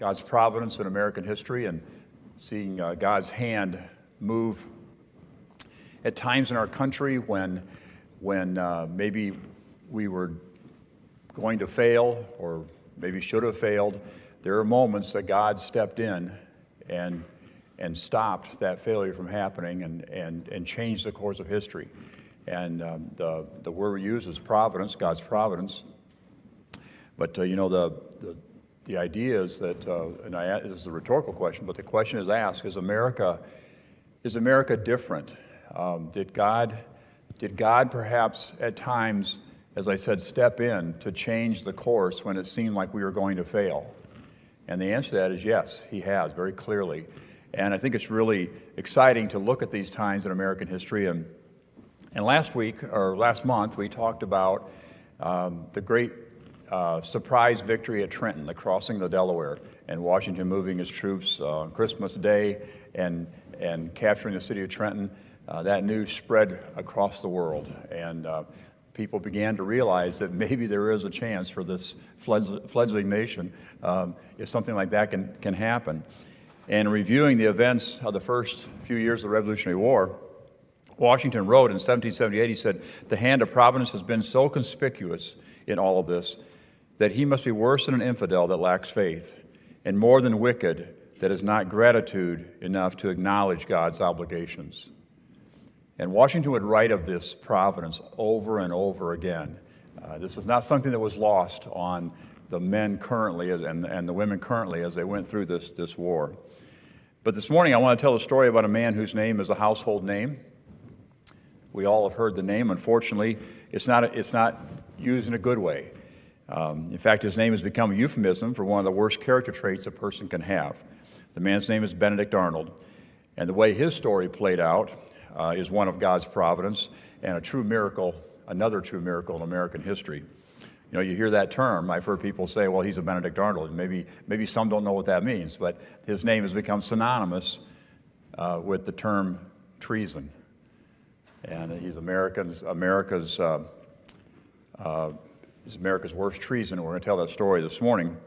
God's providence in American history and seeing God's hand move at times in our country when maybe we were going to fail or maybe should have failed. There are moments that God stepped in and stopped that failure from happening and changed the course of history. And the word we use is providence, God's providence. But the idea is that, this is a rhetorical question, but the question is asked: Is America different? Did God perhaps at times, as I said, step in to change the course when it seemed like we were going to fail? And the answer to that is yes, He has, very clearly. And I think it's really exciting to look at these times in American history. And last month, we talked about the great surprise victory at Trenton, the crossing of the Delaware, and Washington moving his troops on Christmas Day and capturing the city of Trenton. That news spread across the world, and people began to realize that maybe there is a chance for this fledgling nation if something like that can happen. And reviewing the events of the first few years of the Revolutionary War, Washington wrote in 1778, he said, "The hand of Providence has been so conspicuous in all of this that he must be worse than an infidel that lacks faith, and more than wicked that has not gratitude enough to acknowledge God's obligations." And Washington would write of this providence over and over again. This is not something that was lost on the men currently and the women currently as they went through this war. But this morning I want to tell a story about a man whose name is a household name. We all have heard the name. Unfortunately, it's not used in a good way. In fact, his name has become a euphemism for one of the worst character traits a person can have. The man's name is Benedict Arnold. And the way his story played out is one of God's providence and a true miracle, another true miracle in American history. You know, you hear that term. I've heard people say, well, he's a Benedict Arnold. And maybe some don't know what that means, but his name has become synonymous with the term treason. And he's America's worst treason. We're going to tell that story this morning.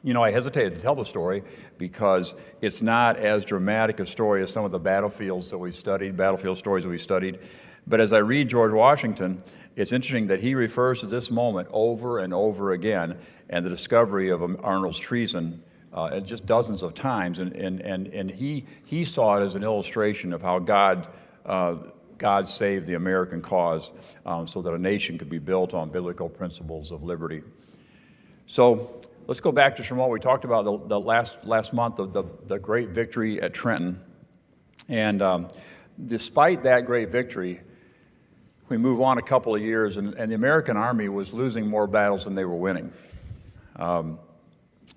You know, I hesitated to tell the story because it's not as dramatic a story as some of the battlefield stories that we studied. But as I read George Washington, it's interesting that he refers to this moment over and over again and the discovery of Arnold's treason just dozens of times. And he saw it as an illustration of how God saved the American cause so that a nation could be built on biblical principles of liberty. So let's go back to from what we talked about the last month of the great victory at Trenton. And despite that great victory, we move on a couple of years, and the American Army was losing more battles than they were winning.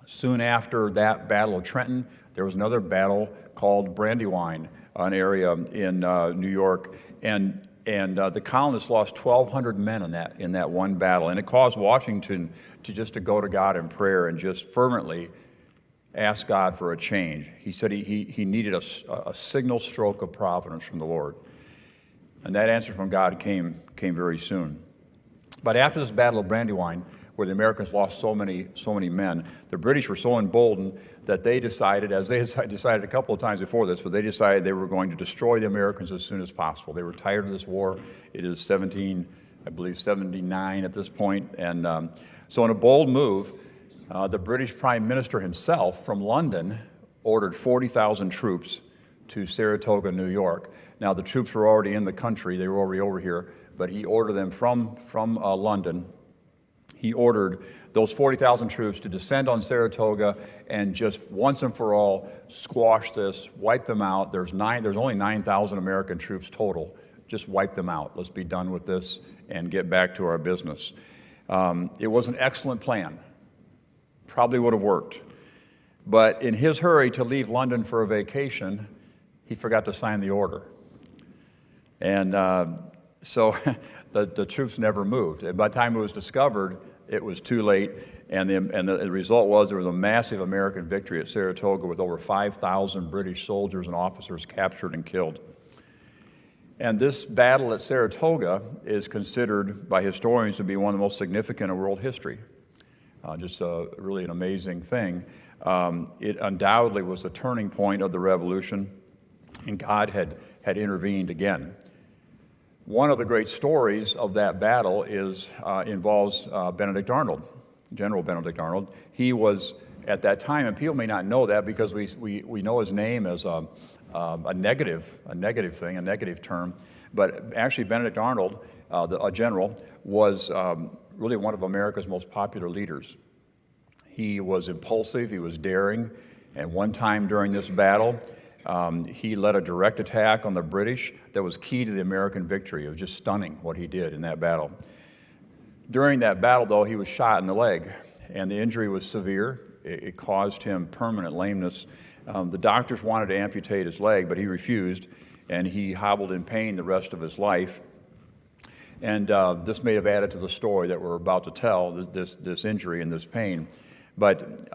Soon after that Battle of Trenton, there was another battle called Brandywine, an area in New York, and the colonists lost 1,200 men in that one battle, and it caused Washington to go to God in prayer and just fervently ask God for a change. He said he needed a signal stroke of providence from the Lord, and that answer from God came very soon. But after this Battle of Brandywine, where the Americans lost so many men, the British were so emboldened that they decided, as they had decided a couple of times before this, but they decided they were going to destroy the Americans as soon as possible. They were tired of this war. It is 79 at this point. And so in a bold move, the British Prime Minister himself from London ordered 40,000 troops to Saratoga, New York. Now, the troops were already in the country. They were already over here, but he ordered them from London. He ordered those 40,000 troops to descend on Saratoga and just once and for all squash this, wipe them out. There's only 9,000 American troops total. Just wipe them out. Let's be done with this and get back to our business. It was an excellent plan. Probably would have worked. But in his hurry to leave London for a vacation, he forgot to sign the order. And so the troops never moved. And by the time it was discovered, it was too late. And the result was there was a massive American victory at Saratoga with over 5,000 British soldiers and officers captured and killed. And this battle at Saratoga is considered by historians to be one of the most significant in world history. Just really an amazing thing. It undoubtedly was the turning point of the Revolution, and God had intervened again. One of the great stories of that battle involves Benedict Arnold, General Benedict Arnold. He was, at that time, and people may not know that because we know his name as a negative thing, a negative term, but actually Benedict Arnold, a general, was really one of America's most popular leaders. He was impulsive, he was daring, and one time during this battle, he led a direct attack on the British that was key to the American victory. It was just stunning what he did in that battle. During that battle, though, he was shot in the leg, and the injury was severe. It caused him permanent lameness. The doctors wanted to amputate his leg, but he refused, and he hobbled in pain the rest of his life. And this may have added to the story that we're about to tell, this injury and this pain. But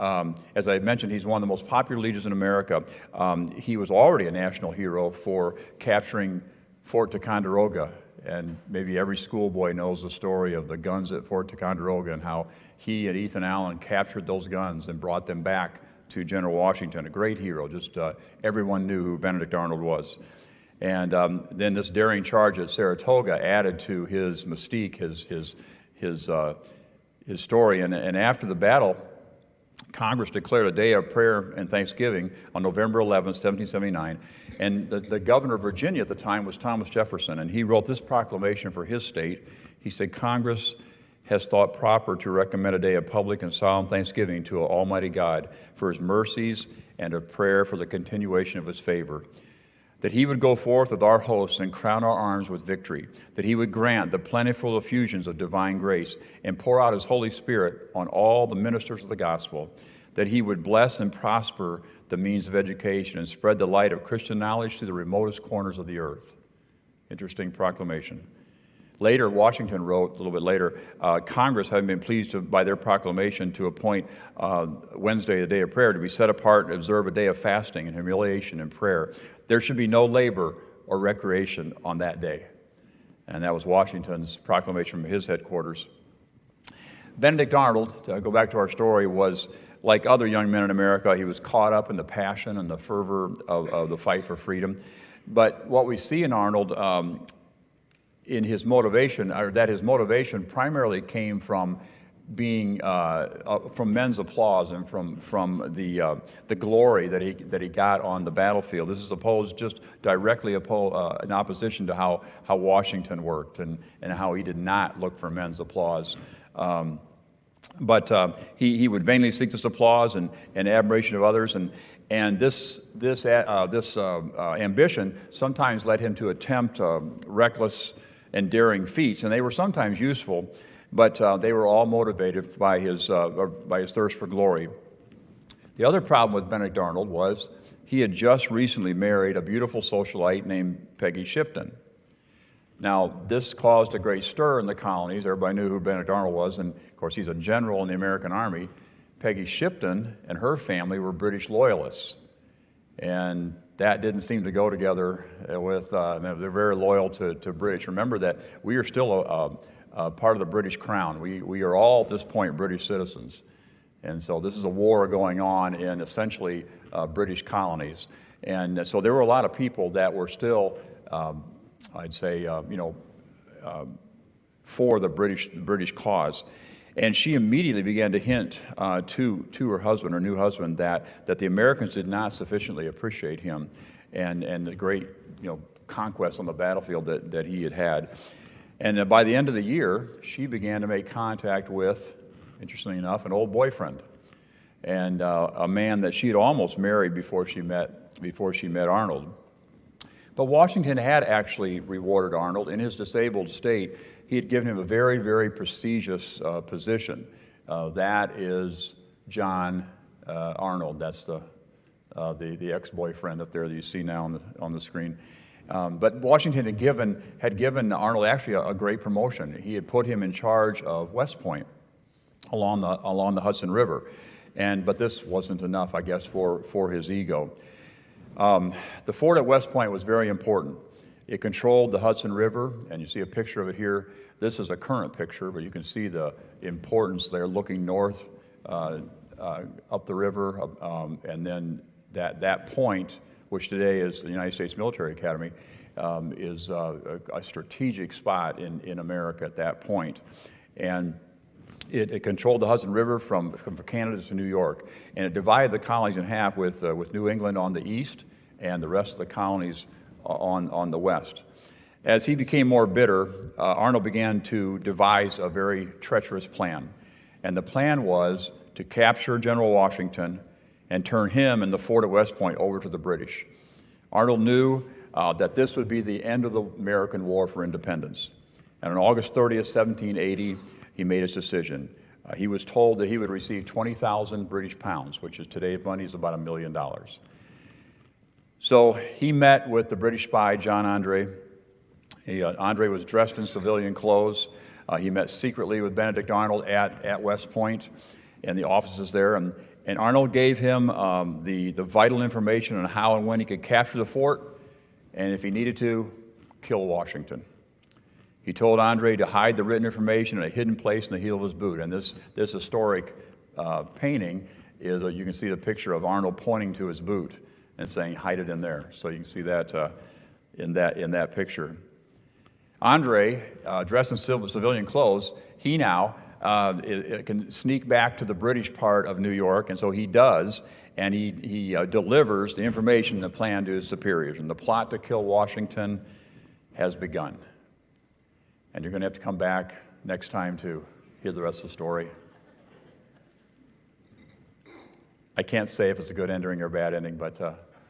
as I mentioned, he's one of the most popular leaders in America. He was already a national hero for capturing Fort Ticonderoga, and maybe every schoolboy knows the story of the guns at Fort Ticonderoga and how he and Ethan Allen captured those guns and brought them back to General Washington, a great hero. Just everyone knew who Benedict Arnold was. And then this daring charge at Saratoga added to his mystique, his story. And after the battle, Congress declared a day of prayer and thanksgiving on November 11, 1779. And the governor of Virginia at the time was Thomas Jefferson, and he wrote this proclamation for his state. He said, "Congress has thought proper to recommend a day of public and solemn thanksgiving to Almighty God for his mercies and of prayer for the continuation of his favor. That he would go forth with our hosts and crown our arms with victory, that he would grant the plentiful effusions of divine grace and pour out his Holy Spirit on all the ministers of the gospel, that he would bless and prosper the means of education and spread the light of Christian knowledge to the remotest corners of the earth." Interesting proclamation. Later, Washington wrote, a little bit later, Congress having been pleased by their proclamation to appoint Wednesday, the day of prayer, to be set apart and observe a day of fasting and humiliation and prayer. There should be no labor or recreation on that day. And that was Washington's proclamation from his headquarters. Benedict Arnold, to go back to our story, was like other young men in America. He was caught up in the passion and the fervor of the fight for freedom. But what we see in Arnold in his motivation, or that his motivation primarily came from being from men's applause and from the glory that he got on the battlefield. This is opposed just directly in opposition to how Washington worked and how he did not look for men's applause. But he would vainly seek this applause and admiration of others, and this ambition sometimes led him to attempt reckless and daring feats, and they were sometimes useful, but they were all motivated by his thirst for glory. The other problem with Benedict Arnold was he had just recently married a beautiful socialite named Peggy Shipton. Now, this caused a great stir in the colonies. Everybody knew who Benedict Arnold was, and of course he's a general in the American Army. Peggy Shipton and her family were British loyalists, and that didn't seem to go together with, they're very loyal to British. Remember that we are still a part of the British Crown. We are all at this point British citizens. And so this is a war going on in essentially British colonies. And so there were a lot of people that were still, I'd say, for the British cause. And she immediately began to hint to her husband, her new husband, that the Americans did not sufficiently appreciate him and the great conquest on the battlefield that he had. And by the end of the year, she began to make contact with, interestingly enough, an old boyfriend, and a man that she had almost married before she met Arnold. But Washington had actually rewarded Arnold. In his disabled state, he had given him a very, very prestigious position. That is John Arnold. That's the ex-boyfriend up there that you see now on the screen. But Washington had given Arnold actually a great promotion. He had put him in charge of West Point along the Hudson River. But this wasn't enough, I guess, for his ego. The fort at West Point was very important. It controlled the Hudson River, and you see a picture of it here. This is a current picture, but you can see the importance there looking north up the river, and then that point, which today is the United States Military Academy, is a strategic spot in America at that point. And it controlled the Hudson River from Canada to New York, and it divided the colonies in half with New England on the east and the rest of the colonies on the west. As he became more bitter, Arnold began to devise a very treacherous plan. And the plan was to capture General Washington and turn him and the fort at West Point over to the British. Arnold knew that this would be the end of the American War for Independence. And on August 30th, 1780, he made his decision. He was told that he would receive 20,000 British pounds, which is today's money is about $1 million. So he met with the British spy, John Andre. Andre was dressed in civilian clothes. He met secretly with Benedict Arnold at West Point and the offices there. And Arnold gave him the vital information on how and when he could capture the fort, and if he needed to, kill Washington. He told Andre to hide the written information in a hidden place in the heel of his boot. And this historic painting is, you can see the picture of Arnold pointing to his boot and saying, hide it in there. So you can see that in that picture. Andre, dressed in civilian clothes, he now can sneak back to the British part of New York, and so he does, and he delivers the information and the plan to his superiors. And the plot to kill Washington has begun. And you're going to have to come back next time to hear the rest of the story. I can't say if it's a good ending or a bad ending, but